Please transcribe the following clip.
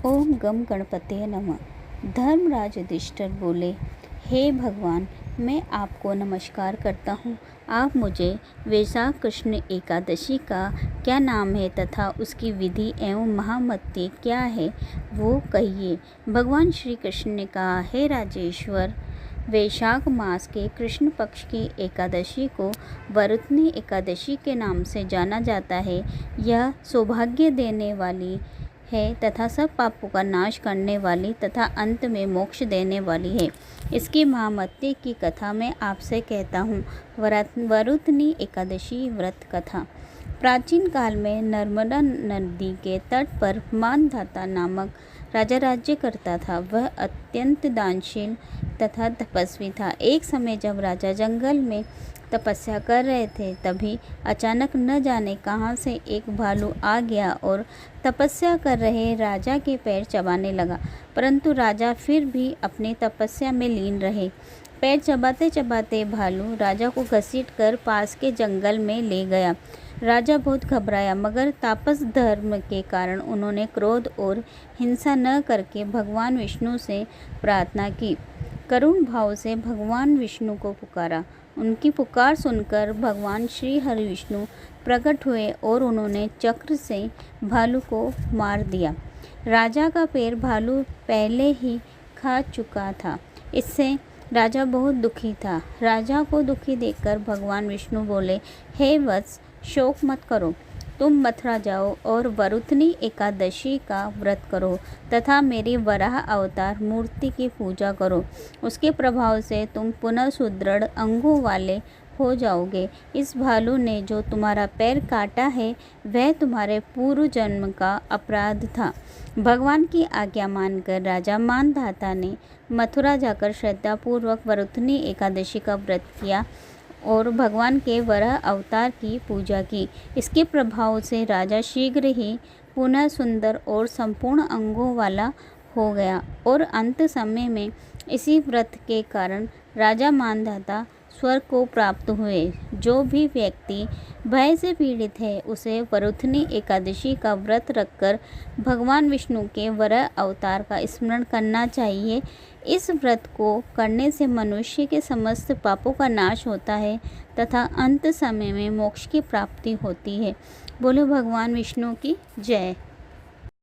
ओम गम गणपते नमः। धर्मराज युधिष्ठिर बोले, हे भगवान, मैं आपको नमस्कार करता हूँ। आप मुझे वैशाख कृष्ण एकादशी का क्या नाम है तथा उसकी विधि एवं महामत्य क्या है वो कहिए। भगवान श्री कृष्ण ने कहा, हे राजेश्वर, वैशाख मास के कृष्ण पक्ष की एकादशी को वरुथनी एकादशी के नाम से जाना जाता है। यह सौभाग्य देने वाली है तथा सब पापों का नाश करने वाली तथा अंत में मोक्ष देने वाली है। इसकी महामत्य की कथा मैं आपसे कहता हूँ। वरुथनी एकादशी व्रत कथा। प्राचीन काल में नर्मदा नदी के तट पर मानधाता नामक राजा राज्य करता था। वह अत्यंत दानशील तथा तपस्वी था। एक समय जब राजा जंगल में तपस्या कर रहे थे, तभी अचानक न जाने कहां से एक भालू आ गया और तपस्या कर रहे राजा के पैर चबाने लगा। परंतु राजा फिर भी अपनी तपस्या में लीन रहे। पैर चबाते चबाते भालू राजा को घसीटकर पास के जंगल में ले गया। राजा बहुत घबराया, मगर तापस धर्म के कारण उन्होंने क्रोध और हिंसा न करके भगवान विष्णु से प्रार्थना की। करुण भाव से भगवान विष्णु को पुकारा। उनकी पुकार सुनकर भगवान श्री हरि विष्णु प्रकट हुए और उन्होंने चक्र से भालू को मार दिया। राजा का पैर भालू पहले ही खा चुका था। इससे राजा बहुत दुखी था। राजा को दुखी देखकर भगवान विष्णु बोले, हे वत्स, शोक मत करो। तुम मथुरा जाओ और वरुथनी एकादशी का व्रत करो तथा मेरी वराह अवतार मूर्ति की पूजा करो। उसके प्रभाव से तुम पुनः सुदृढ़ अंगों वाले हो जाओगे। इस भालू ने जो तुम्हारा पैर काटा है, वह तुम्हारे पूर्व जन्म का अपराध था। भगवान की आज्ञा मानकर राजा मानधाता ने मथुरा जाकर श्रद्धापूर्वक वरुथनी एकादशी का व्रत किया और भगवान के वराह अवतार की पूजा की। इसके प्रभाव से राजा शीघ्र ही पुनः सुंदर और संपूर्ण अंगों वाला हो गया और अंत समय में इसी व्रत के कारण राजा मानधाता स्वर्ग को प्राप्त हुए। जो भी व्यक्ति भय से पीड़ित है, उसे वरुथनी एकादशी का व्रत रखकर भगवान विष्णु के वराह अवतार का स्मरण करना चाहिए। इस व्रत को करने से मनुष्य के समस्त पापों का नाश होता है तथा अंत समय में मोक्ष की प्राप्ति होती है। बोलो भगवान विष्णु की जय।